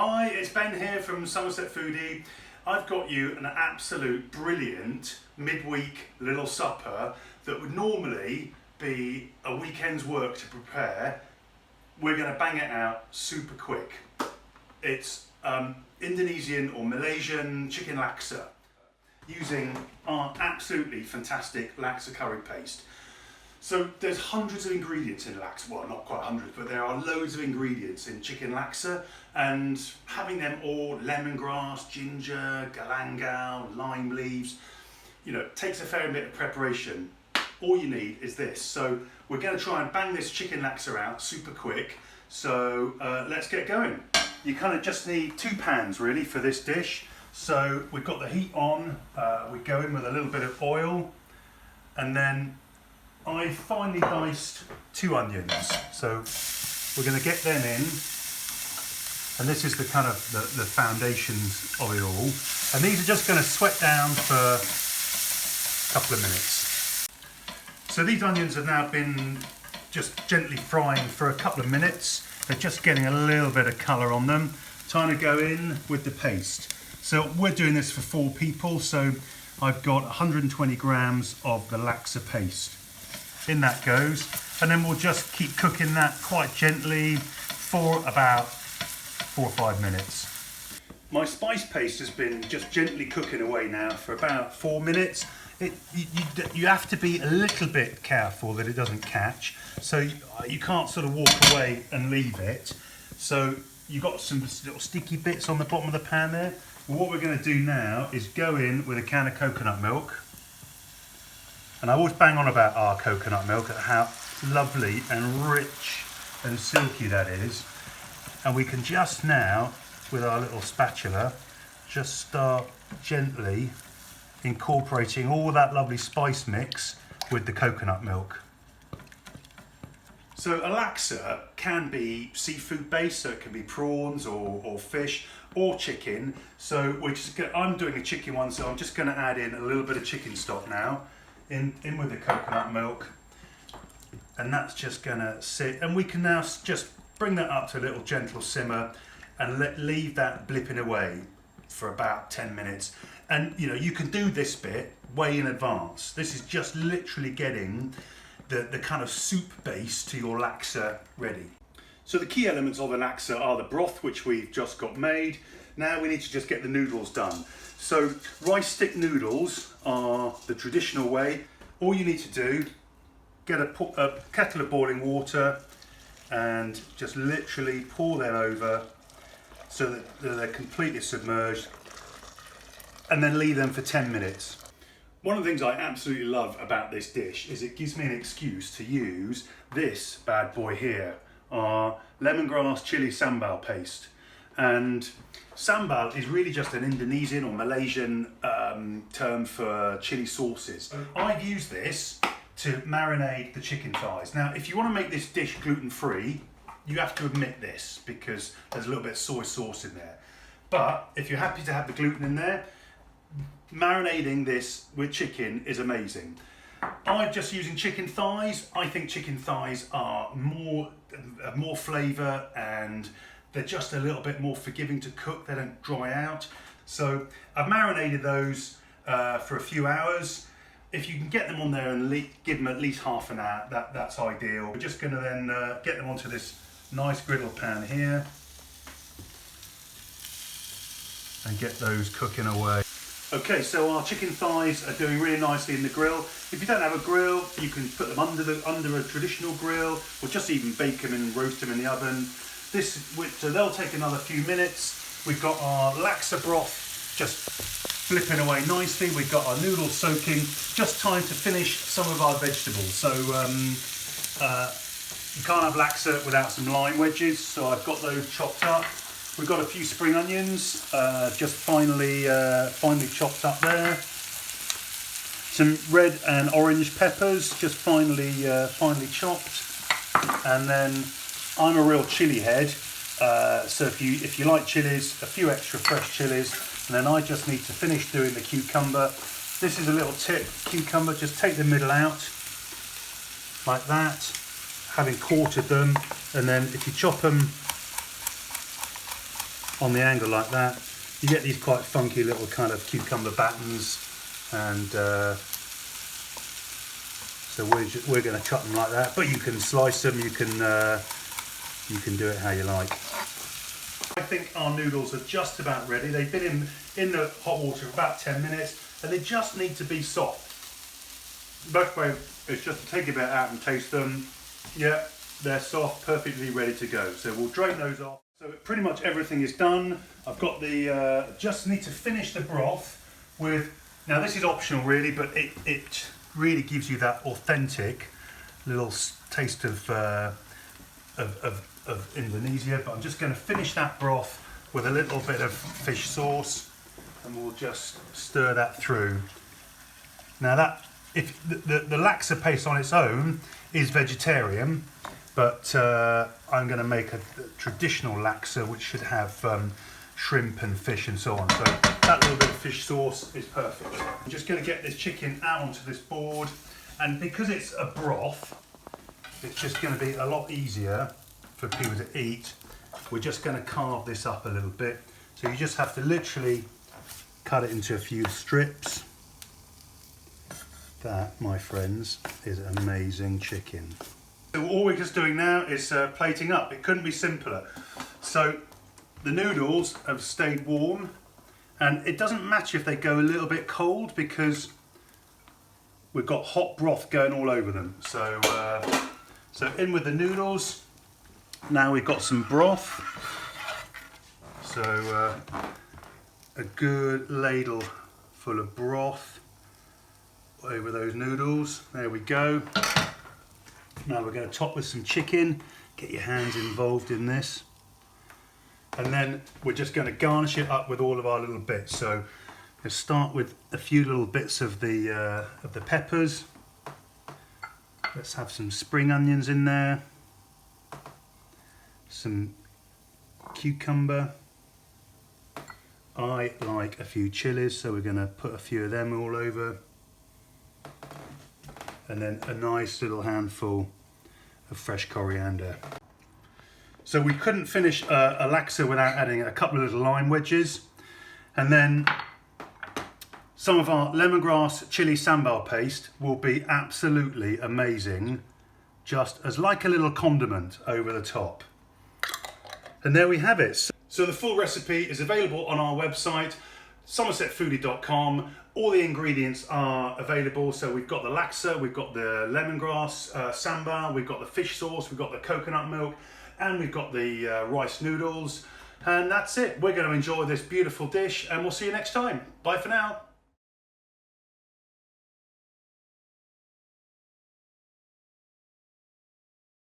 Hi, it's Ben here from Somerset Foodie. I've got you an absolute brilliant midweek little supper that would normally be a weekend's work to prepare. We're going to bang it out super quick. It's Indonesian or Malaysian chicken laksa using our absolutely fantastic laksa curry paste. So there's hundreds of ingredients in laksa, well not quite hundreds, but there are loads of ingredients in chicken laksa, and having them all, lemongrass, ginger, galangal, lime leaves, you know, takes a fair bit of preparation. All you need is this. So we're going to try and bang this chicken laksa out super quick, so let's get going. You kind of just need 2 pans really for this dish. So we've got the heat on, we go in with a little bit of oil, and then I finely diced 2 onions, so we're going to get them in, and this is the kind of the foundations of it all, and these are just going to sweat down for a couple of minutes. So these onions have now been just gently frying for a couple of minutes. They're just getting a little bit of colour on them. Time to go in with the paste. So we're doing this for 4 people, so I've got 120 grams of the laksa paste. In that goes, and then we'll just keep cooking that quite gently for about 4 or 5 minutes. My spice paste has been just gently cooking away now for about 4 minutes. You have to be a little bit careful that it doesn't catch, so you can't sort of walk away and leave it. So you've got some little sticky bits on the bottom of the pan there. Well, what we're going to do now is go in with a can of coconut milk. And I always bang on about our coconut milk, how lovely and rich and silky that is. And we can just now, with our little spatula, just start gently incorporating all that lovely spice mix with the coconut milk. So a laksa can be seafood based, so it can be prawns or fish or chicken. So I'm doing a chicken one, so I'm just going to add in a little bit of chicken stock now. In with the coconut milk, and that's just gonna sit, and we can now just bring that up to a little gentle simmer and leave that blipping away for about 10 minutes. And you know, you can do this bit way in advance. This is just literally getting the kind of soup base to your laksa ready. So the key elements of the laksa are the broth, which we've just got made. Now we need to just get the noodles done. So rice stick noodles are the traditional way. All you need to do, get a kettle of boiling water and just literally pour them over so that they're completely submerged, and then leave them for 10 minutes. One of the things I absolutely love about this dish is it gives me an excuse to use this bad boy here, our lemongrass chilli sambal paste. And sambal is really just an Indonesian or Malaysian term for chili sauces. I've used this to marinate the chicken thighs. Now, if you want to make this dish gluten-free, you have to omit this because there's a little bit of soy sauce in there. But if you're happy to have the gluten in there, marinating this with chicken is amazing. I'm just using chicken thighs. I think chicken thighs are more flavour, and they're just a little bit more forgiving to cook. They don't dry out. So I've marinated those for a few hours. If you can get them on there and give them at least half an hour, that's ideal. We're just going to then get them onto this nice griddle pan here and get those cooking away. Okay, so our chicken thighs are doing really nicely in the grill. If you don't have a grill, you can put them under a traditional grill, or just even bake them and roast them in the oven. So they'll take another few minutes. We've got our laksa broth just flipping away nicely. We've got our noodles soaking. Just time to finish some of our vegetables. So you can't have laksa without some lime wedges, so I've got those chopped up. We've got a few spring onions, just finely chopped up there. Some red and orange peppers, just finely chopped. And then I'm a real chilli head, so if you like chilies, a few extra fresh chilies. And then I just need to finish doing the cucumber. This is a little tip: cucumber, just take the middle out like that, having quartered them, and then if you chop them on the angle like that, you get these quite funky little kind of cucumber battens, and so we're going to cut them like that. But you can slice them. You can do it how you like. I think our noodles are just about ready. They've been in the hot water for about 10 minutes, and they just need to be soft. The best way is just to take a bit out and taste them. Yeah, they're soft, perfectly ready to go. So we'll drain those off. So pretty much everything is done. I've got the, just need to finish the broth with, now this is optional really, but it really gives you that authentic little taste of Indonesia. But I'm just going to finish that broth with a little bit of fish sauce, and we'll just stir that through. Now that, if the laksa paste on its own is vegetarian, but I'm going to make a traditional laksa which should have shrimp and fish and so on. So that little bit of fish sauce is perfect. I'm just going to get this chicken out onto this board, and because it's a broth, it's just going to be a lot easier for people to eat. We're just going to carve this up a little bit. So you just have to literally cut it into a few strips. That, my friends, is amazing chicken. So all we're just doing now is plating up. It couldn't be simpler. So the noodles have stayed warm, and it doesn't matter if they go a little bit cold because we've got hot broth going all over them. So, so in with the noodles. Now we've got some broth. So a good ladle full of broth over those noodles. There we go. Now we're going to top with some chicken. Get your hands involved in this. And then we're just going to garnish it up with all of our little bits. So let's start with a few little bits of the peppers. Let's have some spring onions in there. Some cucumber. I like a few chilies, so we're going to put a few of them all over. And then a nice little handful of fresh coriander. So we couldn't finish a laksa without adding a couple of little lime wedges, and then some of our lemongrass chili sambal paste will be absolutely amazing, just as like a little condiment over the top. And there we have it. So the full recipe is available on our website, somersetfoodie.com. All the ingredients are available. So we've got the laksa, we've got the lemongrass sambal, we've got the fish sauce, we've got the coconut milk, and we've got the rice noodles. And that's it. We're going to enjoy this beautiful dish, and we'll see you next time. Bye for now.